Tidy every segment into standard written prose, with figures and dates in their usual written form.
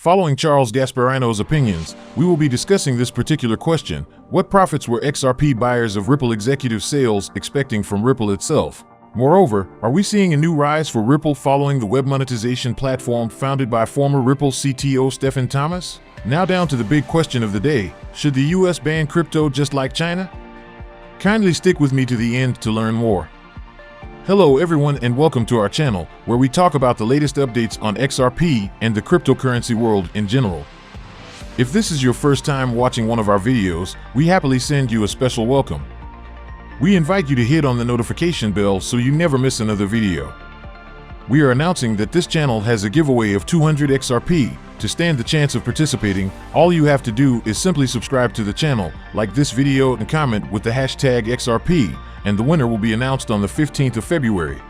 Following Charles Gasparino's opinions, we will be discussing this particular question: what profits were XRP buyers of Ripple executive sales expecting from Ripple itself? Moreover, are we seeing a new rise for Ripple following the web monetization platform founded by former Ripple CTO Stefan Thomas? Now down to the big question of the day: should the US ban crypto just like China? Kindly stick with me to the end to learn more. Hello everyone and welcome to our channel, where we talk about the latest updates on XRP and the cryptocurrency world in general. If this is your first time watching one of our videos, we happily send you a special welcome. We invite you to hit on the notification bell so you never miss another video. We are announcing that this channel has a giveaway of 200 XRP. To stand the chance of participating, all you have to do is simply subscribe to the channel, like this video and comment with the hashtag XRP, and the winner will be announced on the 15th of February.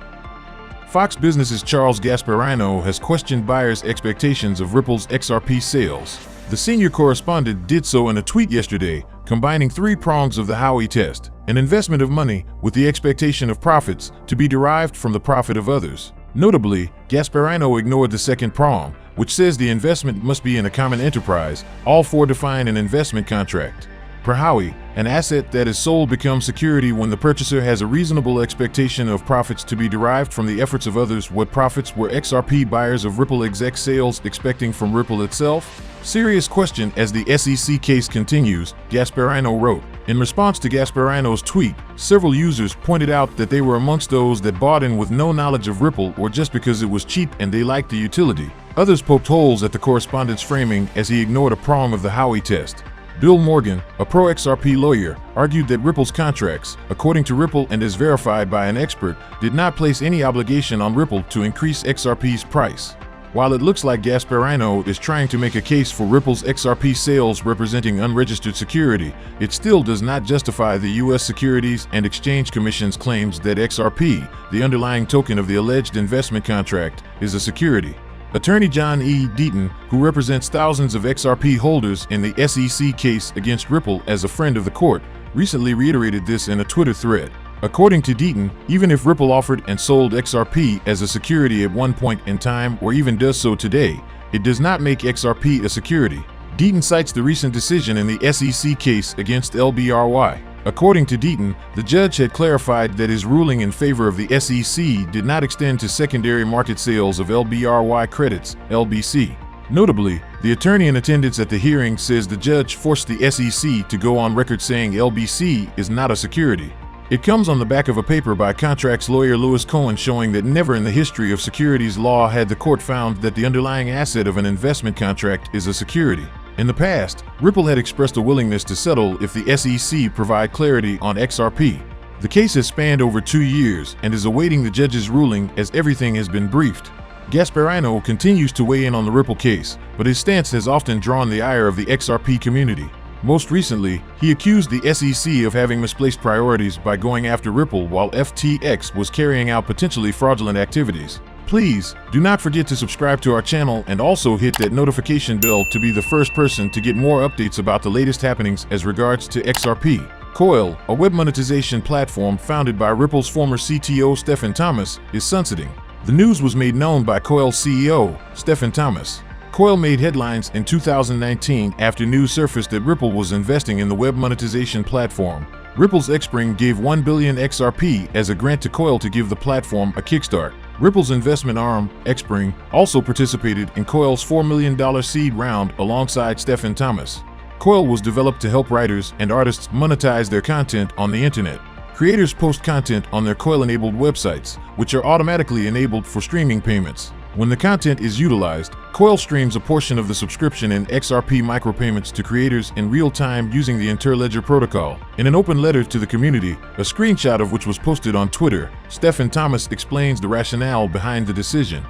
Fox Business's Charles Gasparino has questioned buyers' expectations of Ripple's XRP sales. The senior correspondent did so in a tweet yesterday, combining three prongs of the Howey test: an investment of money with the expectation of profits to be derived from the profit of others. Notably, Gasparino ignored the second prong, which says the investment must be in a common enterprise, all four define an investment contract. Per Howey, an asset that is sold becomes security when the purchaser has a reasonable expectation of profits to be derived from the efforts of others. What profits were XRP buyers of Ripple exec sales expecting from Ripple itself? Serious question as the SEC case continues, Gasparino wrote. In response to Gasparino's tweet, several users pointed out that they were amongst those that bought in with no knowledge of Ripple or just because it was cheap and they liked the utility. Others poked holes at the correspondent's framing as he ignored a prong of the Howey test. Bill Morgan, a pro-XRP lawyer, argued that Ripple's contracts, according to Ripple and as verified by an expert, did not place any obligation on Ripple to increase XRP's price. While it looks like Gasparino is trying to make a case for Ripple's XRP sales representing unregistered security, it still does not justify the U.S. Securities and Exchange Commission's claims that XRP, the underlying token of the alleged investment contract, is a security. Attorney John E. Deaton, who represents thousands of XRP holders in the SEC case against Ripple as a friend of the court, recently reiterated this in a Twitter thread. According to Deaton, even if Ripple offered and sold XRP as a security at one point in time or even does so today, it does not make XRP a security. Deaton cites the recent decision in the SEC case against LBRY. According to Deaton, the judge had clarified that his ruling in favor of the SEC did not extend to secondary market sales of LBRY credits, LBC. Notably, the attorney in attendance at the hearing says the judge forced the SEC to go on record saying LBC is not a security. It comes on the back of a paper by contracts lawyer Louis Cohen showing that never in the history of securities law had the court found that the underlying asset of an investment contract is a security. In the past, Ripple had expressed a willingness to settle if the SEC provide clarity on XRP. The case has spanned over 2 years and is awaiting the judge's ruling as everything has been briefed. Gasparino continues to weigh in on the Ripple case, but his stance has often drawn the ire of the XRP community. Most recently, he accused the SEC of having misplaced priorities by going after Ripple while FTX was carrying out potentially fraudulent activities. Please, do not forget to subscribe to our channel and also hit that notification bell to be the first person to get more updates about the latest happenings as regards to XRP. Coil, a web monetization platform founded by Ripple's former CTO Stefan Thomas, is sunsetting. The news was made known by Coil's CEO, Stefan Thomas. Coil made headlines in 2019 after news surfaced that Ripple was investing in the web monetization platform. Ripple's Xspring gave 1 billion XRP as a grant to Coil to give the platform a kickstart. Ripple's investment arm, Xspring, also participated in Coil's $4 million seed round alongside Stefan Thomas. Coil was developed to help writers and artists monetize their content on the internet. Creators post content on their Coil-enabled websites, which are automatically enabled for streaming payments. When the content is utilized, Coil streams a portion of the subscription in XRP micropayments to creators in real time using the Interledger protocol. In an open letter to the community, a screenshot of which was posted on Twitter, Stefan Thomas explains the rationale behind the decision.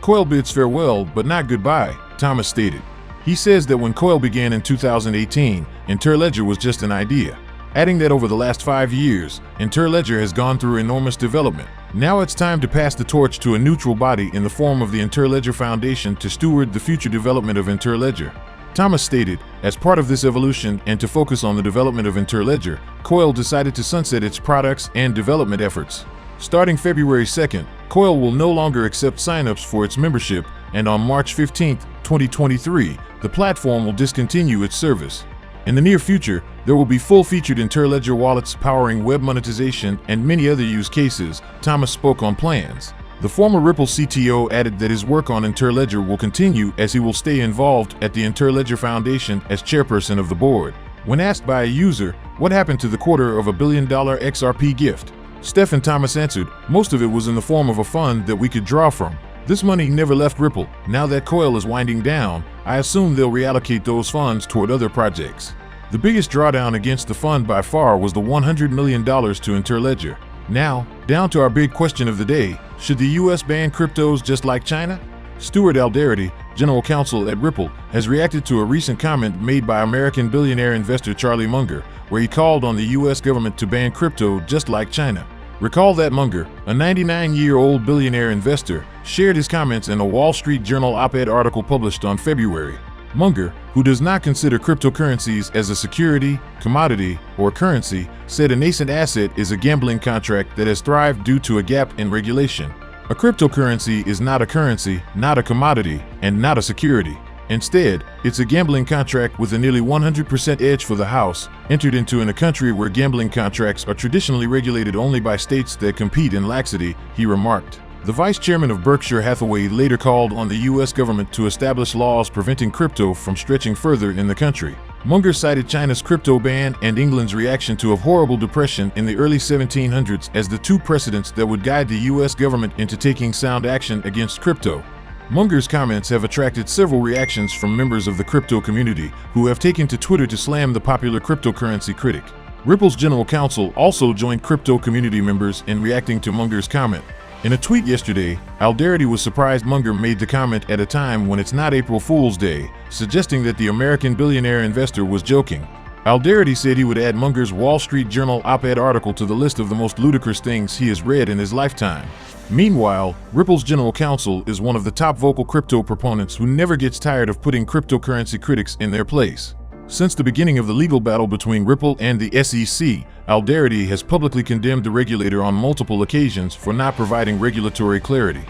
Coil bids farewell but not goodbye, Thomas stated. He says that when Coil began in 2018, Interledger was just an idea. Adding that over the last 5 years, Interledger has gone through enormous development. Now it's time to pass the torch to a neutral body in the form of the Interledger Foundation to steward the future development of Interledger. Thomas stated, as part of this evolution and to focus on the development of Interledger, Coil decided to sunset its products and development efforts. Starting February 2nd, Coil will no longer accept signups for its membership and on March 15, 2023, the platform will discontinue its service. In the near future, there will be full-featured Interledger wallets powering web monetization and many other use cases. Thomas spoke on plans. The former Ripple CTO added that his work on Interledger will continue as he will stay involved at the Interledger Foundation as chairperson of the board. When asked by a user, what happened to the $250 million XRP gift, Stefan Thomas answered, most of it was in the form of a fund that we could draw from. This money never left Ripple. Now that coil is winding down, I assume they'll reallocate those funds toward other projects. The biggest drawdown against the fund by far was the $100 million to Interledger. Now, down to our big question of the day, should the US ban cryptos just like China? Stuart Alderity, general counsel at Ripple, has reacted to a recent comment made by American billionaire investor Charlie Munger, where he called on the US government to ban crypto just like China. Recall that Munger, a 99-year-old billionaire investor, shared his comments in a Wall Street Journal op-ed article published on February. Munger, who does not consider cryptocurrencies as a security, commodity, or currency, said a nascent asset is a gambling contract that has thrived due to a gap in regulation. A cryptocurrency is not a currency, not a commodity, and not a security. Instead, it's a gambling contract with a nearly 100% edge for the house, entered into in a country where gambling contracts are traditionally regulated only by states that compete in laxity, he remarked. The vice chairman of Berkshire Hathaway later called on the US government to establish laws preventing crypto from stretching further in the country. Munger cited China's crypto ban and England's reaction to a horrible depression in the early 1700s as the two precedents that would guide the US government into taking sound action against crypto. Munger's comments have attracted several reactions from members of the crypto community who have taken to Twitter to slam the popular cryptocurrency critic. Ripple's general counsel also joined crypto community members in reacting to Munger's comment. In a tweet yesterday, Alderity was surprised Munger made the comment at a time when it's not April Fool's Day, suggesting that the American billionaire investor was joking. Alderity said he would add Munger's Wall Street Journal op-ed article to the list of the most ludicrous things he has read in his lifetime. Meanwhile, Ripple's general counsel is one of the top vocal crypto proponents who never gets tired of putting cryptocurrency critics in their place. Since the beginning of the legal battle between Ripple and the SEC, Alderity has publicly condemned the regulator on multiple occasions for not providing regulatory clarity.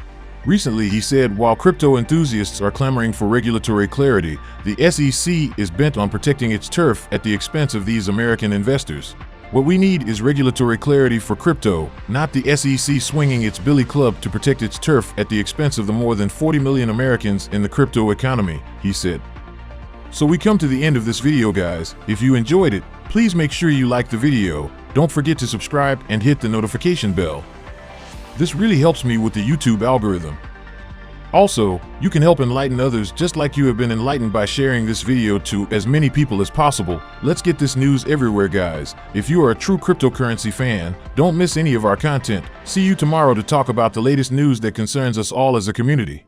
Recently, he said while crypto enthusiasts are clamoring for regulatory clarity, the SEC is bent on protecting its turf at the expense of these American investors. What we need is regulatory clarity for crypto, not the SEC swinging its billy club to protect its turf at the expense of the more than 40 million Americans in the crypto economy, he said. So we come to the end of this video, guys. If you enjoyed it, please make sure you like the video, don't forget to subscribe and hit the notification bell. This really helps me with the YouTube algorithm. Also, you can help enlighten others just like you have been enlightened by sharing this video to as many people as possible. Let's get this news everywhere, guys. If you are a true cryptocurrency fan, don't miss any of our content. See you tomorrow to talk about the latest news that concerns us all as a community.